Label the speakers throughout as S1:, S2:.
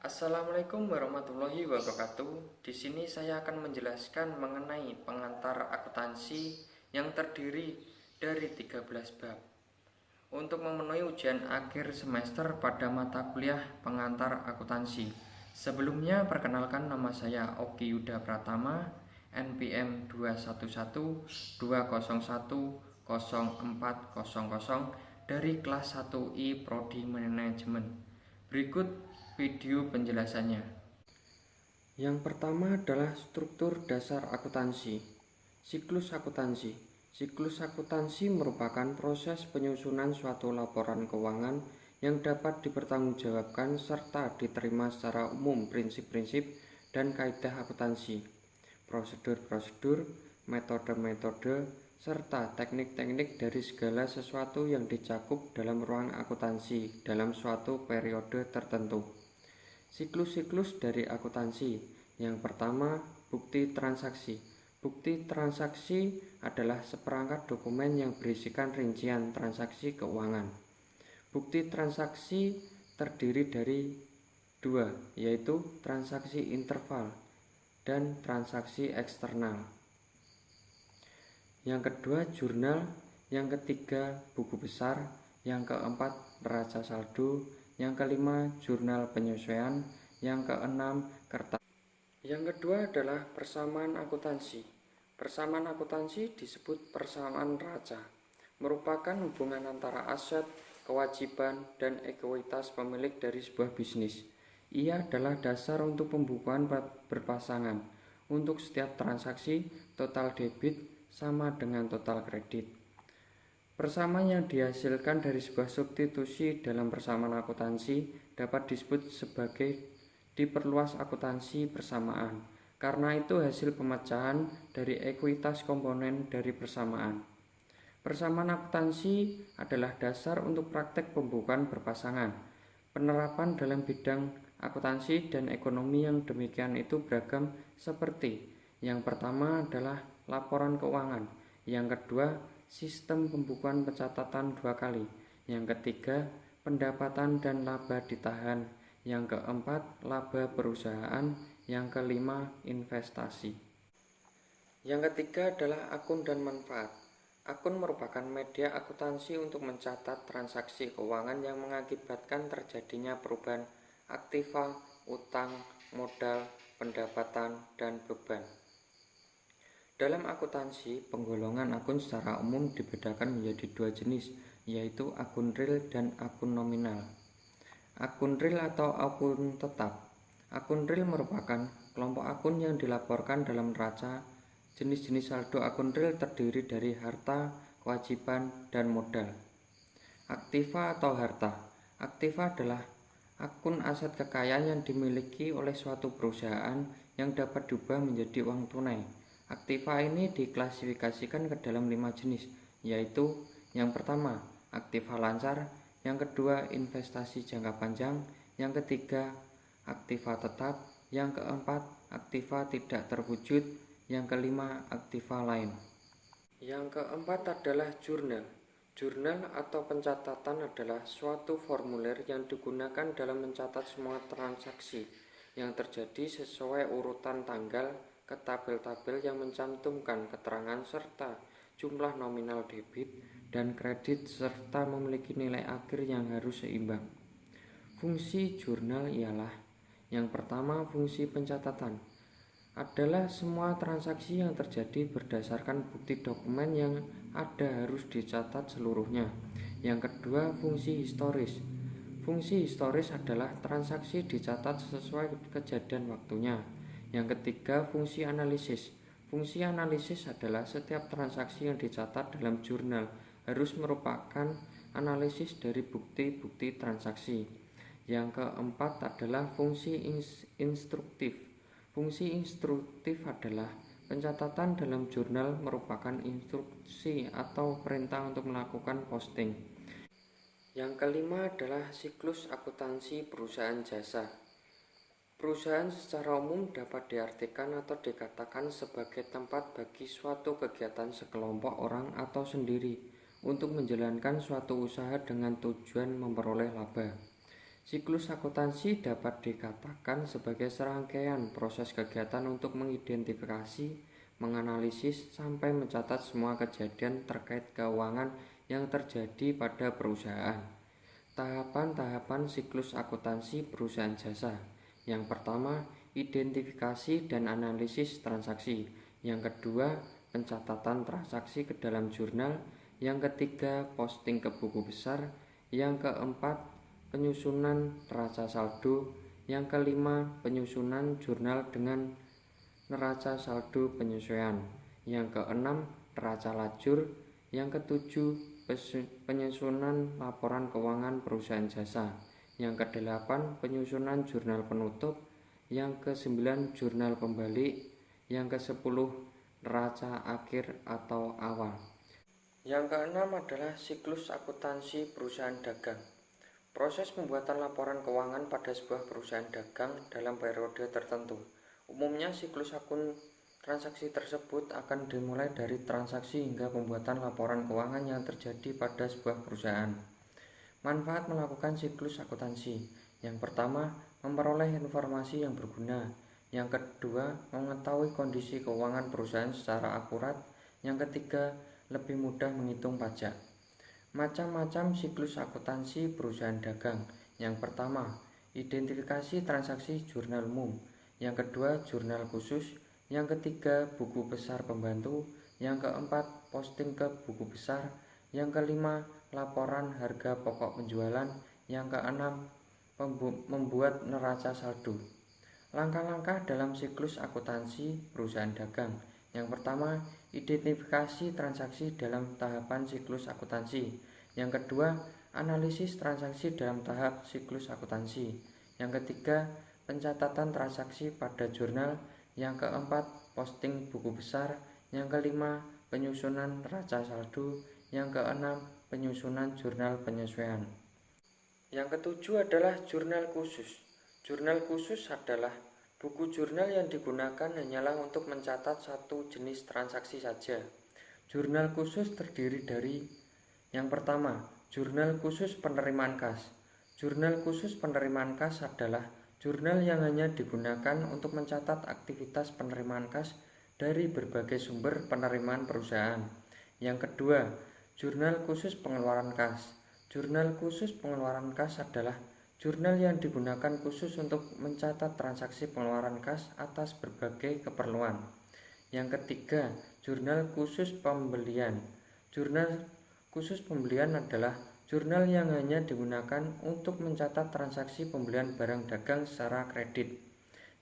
S1: Assalamualaikum warahmatullahi wabarakatuh. Di sini saya akan menjelaskan mengenai pengantar akuntansi yang terdiri dari 13 bab untuk memenuhi ujian akhir semester pada mata kuliah pengantar akuntansi. Sebelumnya perkenalkan, nama saya Oki Yuda Pratama, NPM 21120104000 dari kelas 1I Prodi Manajemen. Berikut video penjelasannya. Yang pertama adalah struktur dasar akuntansi. Siklus akuntansi. Siklus akuntansi merupakan proses penyusunan suatu laporan keuangan yang dapat dipertanggungjawabkan serta diterima secara umum prinsip-prinsip dan kaidah akuntansi, prosedur-prosedur, metode-metode, serta teknik-teknik dari segala sesuatu yang dicakup dalam ruang akuntansi dalam suatu periode tertentu. Siklus-siklus dari akuntansi. Yang pertama, bukti transaksi. Bukti transaksi adalah seperangkat dokumen yang berisikan rincian transaksi keuangan. Bukti transaksi terdiri dari dua, yaitu transaksi interval dan transaksi eksternal. Yang kedua, jurnal. Yang ketiga, buku besar. Yang keempat, neraca saldo. Yang kelima, jurnal penyesuaian. Yang keenam, kertas. Yang kedua adalah persamaan akuntansi. Persamaan akuntansi disebut persamaan neraca, merupakan hubungan antara aset, kewajiban, dan ekuitas pemilik dari sebuah bisnis. Ia adalah dasar untuk pembukuan berpasangan. Untuk setiap transaksi, total debit sama dengan total kredit. Persamaan yang dihasilkan dari sebuah substitusi dalam persamaan akuntansi dapat disebut sebagai diperluas akuntansi persamaan, karena itu hasil pemecahan dari ekuitas komponen dari persamaan. Persamaan akuntansi adalah dasar untuk praktek pembukuan berpasangan. Penerapan dalam bidang akuntansi dan ekonomi yang demikian itu beragam seperti: yang pertama adalah laporan keuangan, yang kedua sistem pembukuan pencatatan 2 kali, yang ketiga pendapatan dan laba ditahan, yang keempat laba perusahaan, yang kelima investasi. Yang ketiga adalah akun dan manfaat. Akun merupakan media akuntansi untuk mencatat transaksi keuangan yang mengakibatkan terjadinya perubahan aktiva, utang, modal, pendapatan, dan beban. Dalam akuntansi, penggolongan akun secara umum dibedakan menjadi dua jenis, yaitu akun real dan akun nominal. Akun real atau akun tetap. Akun real merupakan kelompok akun yang dilaporkan dalam neraca. Jenis-jenis saldo akun real terdiri dari harta, kewajiban, dan modal. Aktiva atau harta. Aktiva adalah akun aset kekayaan yang dimiliki oleh suatu perusahaan yang dapat diubah menjadi uang tunai. Aktiva ini diklasifikasikan ke dalam 5 jenis, yaitu yang pertama, aktiva lancar, yang kedua, investasi jangka panjang, yang ketiga, aktiva tetap, yang keempat, aktiva tidak terwujud, yang kelima, aktiva lain. Yang keempat adalah jurnal. Jurnal atau pencatatan adalah suatu formulir yang digunakan dalam mencatat semua transaksi yang terjadi sesuai urutan tanggal ke tabel-tabel yang mencantumkan keterangan serta jumlah nominal debit dan kredit serta memiliki nilai akhir yang harus seimbang. Fungsi jurnal ialah: yang pertama, fungsi pencatatan adalah semua transaksi yang terjadi berdasarkan bukti dokumen yang ada harus dicatat seluruhnya. Yang kedua, fungsi historis. Fungsi historis adalah transaksi dicatat sesuai kejadian waktunya. Yang ketiga, fungsi analisis. Fungsi analisis adalah setiap transaksi yang dicatat dalam jurnal harus merupakan analisis dari bukti-bukti transaksi. Yang keempat adalah fungsi instruktif. Fungsi instruktif adalah pencatatan dalam jurnal merupakan instruksi atau perintah untuk melakukan posting. Yang kelima adalah siklus akuntansi perusahaan jasa. Perusahaan secara umum dapat diartikan atau dikatakan sebagai tempat bagi suatu kegiatan sekelompok orang atau sendiri untuk menjalankan suatu usaha dengan tujuan memperoleh laba. Siklus akuntansi dapat dikatakan sebagai serangkaian proses kegiatan untuk mengidentifikasi, menganalisis, sampai mencatat semua kejadian terkait keuangan yang terjadi pada perusahaan. Tahapan-tahapan siklus akuntansi perusahaan jasa. Yang pertama, identifikasi dan analisis transaksi. Yang kedua, pencatatan transaksi ke dalam jurnal. Yang ketiga, posting ke buku besar. Yang keempat, penyusunan neraca saldo. Yang kelima, penyusunan jurnal dengan neraca saldo penyesuaian. Yang keenam, neraca lajur. Yang ketujuh, penyusunan laporan keuangan perusahaan jasa. Yang kedelapan, penyusunan jurnal penutup. Yang kesembilan, jurnal pembalik. Yang kesepuluh, neraca akhir atau awal. Yang keenam adalah siklus akuntansi perusahaan dagang. Proses pembuatan laporan keuangan pada sebuah perusahaan dagang dalam periode tertentu. Umumnya siklus transaksi tersebut akan dimulai dari transaksi hingga pembuatan laporan keuangan yang terjadi pada sebuah perusahaan. Manfaat melakukan siklus akuntansi. Yang pertama, memperoleh informasi yang berguna. Yang kedua, mengetahui kondisi keuangan perusahaan secara akurat. Yang ketiga, lebih mudah menghitung pajak. Macam-macam siklus akuntansi perusahaan dagang. Yang pertama, identifikasi transaksi jurnal umum. Yang kedua, jurnal khusus. Yang ketiga, buku besar pembantu. Yang keempat, posting ke buku besar. Yang kelima, laporan harga pokok penjualan. Yang keenam, membuat neraca saldo. Langkah-langkah dalam siklus akuntansi perusahaan dagang. Yang pertama, identifikasi transaksi dalam tahapan siklus akuntansi. Yang kedua, analisis transaksi dalam tahap siklus akuntansi. Yang ketiga, pencatatan transaksi pada jurnal. Yang keempat, posting buku besar. Yang kelima, penyusunan neraca saldo. Yang keenam, penyusunan jurnal penyesuaian. Yang ketujuh adalah jurnal khusus. Jurnal khusus adalah buku jurnal yang digunakan hanyalah untuk mencatat satu jenis transaksi saja. Jurnal khusus terdiri dari yang pertama, jurnal khusus penerimaan kas. Jurnal khusus penerimaan kas adalah jurnal yang hanya digunakan untuk mencatat aktivitas penerimaan kas dari berbagai sumber penerimaan perusahaan. Yang kedua, jurnal khusus pengeluaran kas. Jurnal khusus pengeluaran kas adalah jurnal yang digunakan khusus untuk mencatat transaksi pengeluaran kas atas berbagai keperluan. Yang ketiga, jurnal khusus pembelian. Jurnal khusus pembelian adalah jurnal yang hanya digunakan untuk mencatat transaksi pembelian barang dagang secara kredit.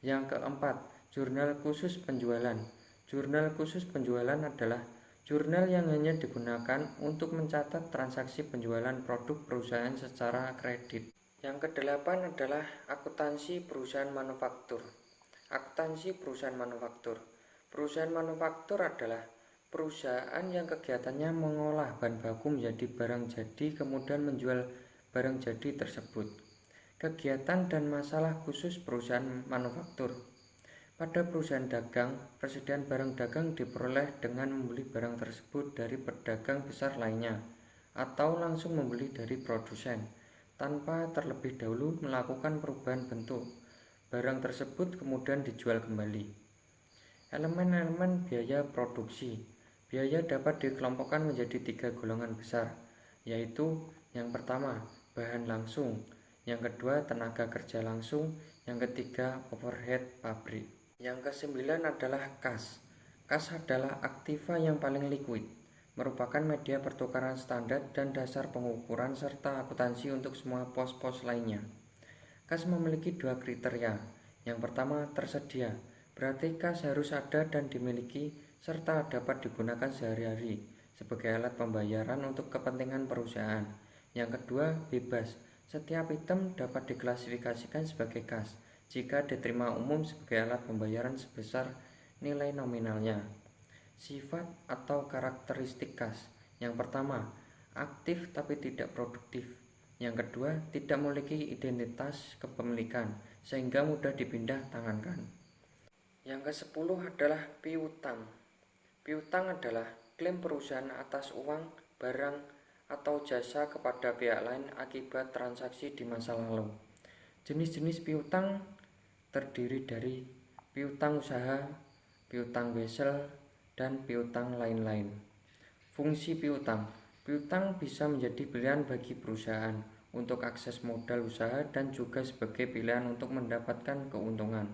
S1: Yang keempat, jurnal khusus penjualan. Jurnal khusus penjualan adalah jurnal yang hanya digunakan untuk mencatat transaksi penjualan produk perusahaan secara kredit. Yang kedelapan adalah akuntansi perusahaan manufaktur. Akuntansi perusahaan manufaktur. Perusahaan manufaktur adalah perusahaan yang kegiatannya mengolah bahan baku menjadi barang jadi kemudian menjual barang jadi tersebut. Kegiatan dan masalah khusus perusahaan manufaktur. Pada perusahaan dagang, persediaan barang dagang diperoleh dengan membeli barang tersebut dari pedagang besar lainnya atau langsung membeli dari produsen tanpa terlebih dahulu melakukan perubahan bentuk. Barang tersebut kemudian dijual kembali. Elemen-elemen biaya produksi. Biaya dapat dikelompokkan menjadi 3 golongan besar, yaitu yang pertama, bahan langsung, yang kedua, tenaga kerja langsung, yang ketiga, overhead pabrik. Yang kesembilan adalah kas. Kas adalah aktiva yang paling liquid, merupakan media pertukaran standar dan dasar pengukuran serta akuntansi untuk semua pos-pos lainnya. Kas memiliki 2 kriteria. Yang pertama, tersedia, berarti kas harus ada dan dimiliki serta dapat digunakan sehari-hari sebagai alat pembayaran untuk kepentingan perusahaan. Yang kedua, bebas, setiap item dapat diklasifikasikan sebagai kas jika diterima umum sebagai alat pembayaran sebesar nilai nominalnya. Sifat atau karakteristik kas. Yang pertama, aktif tapi tidak produktif. Yang kedua, tidak memiliki identitas kepemilikan sehingga mudah dipindah tangankan. Yang ke-10 adalah piutang. Piutang adalah klaim perusahaan atas uang, barang, atau jasa kepada pihak lain akibat transaksi di masa lalu. Jenis-jenis piutang terdiri dari piutang usaha, piutang wesel, dan piutang lain-lain. Fungsi piutang. Piutang bisa menjadi pilihan bagi perusahaan untuk akses modal usaha dan juga sebagai pilihan untuk mendapatkan keuntungan.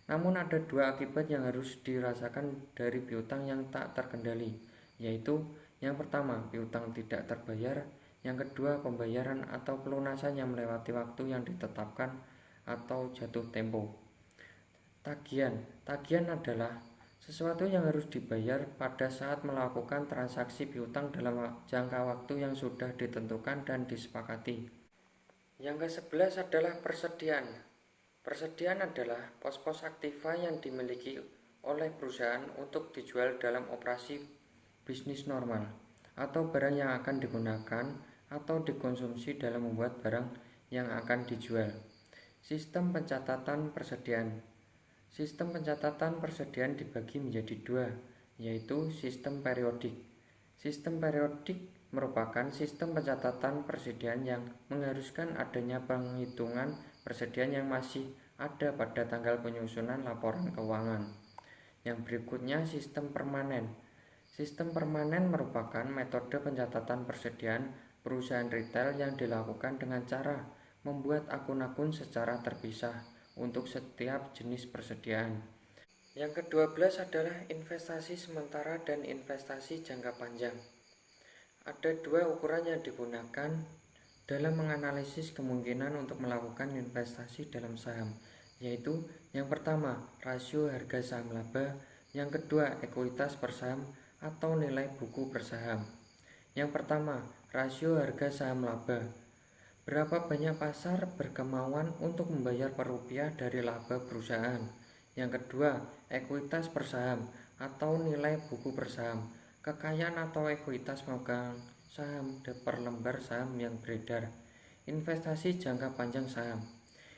S1: Namun ada dua akibat yang harus dirasakan dari piutang yang tak terkendali, yaitu yang pertama, piutang tidak terbayar, yang kedua, pembayaran atau pelunasan yang melewati waktu yang ditetapkan atau jatuh tempo. Tagihan adalah sesuatu yang harus dibayar pada saat melakukan transaksi piutang dalam jangka waktu yang sudah ditentukan dan disepakati. Yang ke-11 adalah persediaan. Persediaan adalah pos-pos aktiva yang dimiliki oleh perusahaan untuk dijual dalam operasi bisnis normal, atau barang yang akan digunakan atau dikonsumsi dalam membuat barang yang akan dijual. Sistem pencatatan persediaan. Sistem pencatatan persediaan dibagi menjadi dua, yaitu sistem periodik. Sistem periodik merupakan sistem pencatatan persediaan yang mengharuskan adanya penghitungan persediaan yang masih ada pada tanggal penyusunan laporan keuangan. Yang berikutnya sistem permanen. Sistem permanen merupakan metode pencatatan persediaan perusahaan retail yang dilakukan dengan cara membuat akun-akun secara terpisah untuk setiap jenis persediaan. Yang ke-12 adalah investasi sementara dan investasi jangka panjang. Ada dua ukuran yang digunakan dalam menganalisis kemungkinan untuk melakukan investasi dalam saham, yaitu yang pertama, rasio harga saham laba, yang kedua, ekuitas per saham atau nilai buku per saham. Yang pertama, rasio harga saham laba. Berapa banyak pasar berkemauan untuk membayar per rupiah dari laba perusahaan. Yang kedua, ekuitas per saham atau nilai buku per saham. Kekayaan atau ekuitas pemegang saham per lembar saham yang beredar. Investasi jangka panjang saham.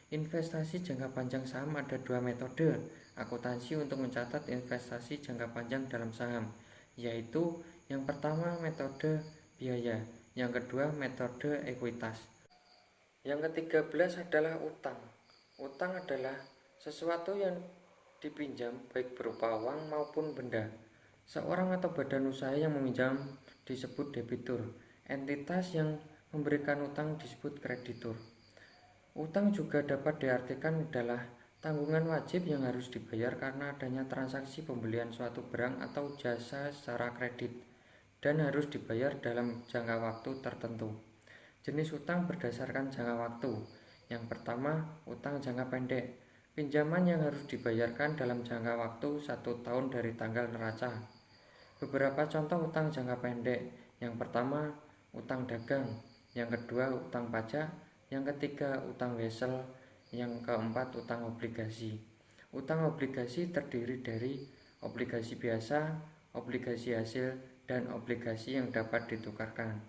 S1: Investasi jangka panjang saham ada dua metode akuntansi untuk mencatat investasi jangka panjang dalam saham, yaitu yang pertama metode biaya, yang kedua metode ekuitas. Yang ke-13 adalah utang. Utang adalah sesuatu yang dipinjam baik berupa uang maupun benda. Seorang atau badan usaha yang meminjam disebut debitur. Entitas yang memberikan utang disebut kreditur. Utang juga dapat diartikan adalah tanggungan wajib yang harus dibayar karena adanya transaksi pembelian suatu barang atau jasa secara kredit dan harus dibayar dalam jangka waktu tertentu. Jenis utang berdasarkan jangka waktu. Yang pertama, utang jangka pendek. Pinjaman yang harus dibayarkan dalam jangka waktu 1 tahun dari tanggal neraca. Beberapa contoh utang jangka pendek. Yang pertama, utang dagang. Yang kedua, utang pajak. Yang ketiga, utang wesel. Yang keempat, utang obligasi. Utang obligasi terdiri dari obligasi biasa, obligasi hasil, dan obligasi yang dapat ditukarkan.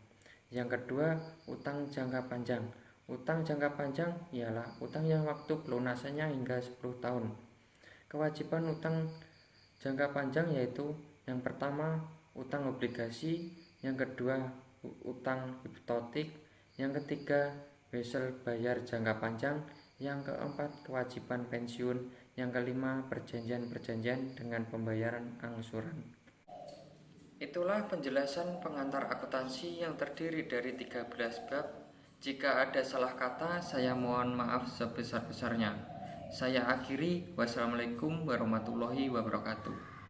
S1: Yang kedua, utang jangka panjang. Utang jangka panjang ialah utang yang waktu pelunasannya hingga 10 tahun. Kewajiban utang jangka panjang yaitu yang pertama, utang obligasi, yang kedua, utang hipotetik, yang ketiga, wesel bayar jangka panjang, yang keempat, kewajiban pensiun, yang kelima, perjanjian-perjanjian dengan pembayaran angsuran. Itulah penjelasan pengantar akuntansi yang terdiri dari 13 bab. Jika ada salah kata, saya mohon maaf sebesar-besarnya. Saya akhiri. Wassalamualaikum warahmatullahi wabarakatuh.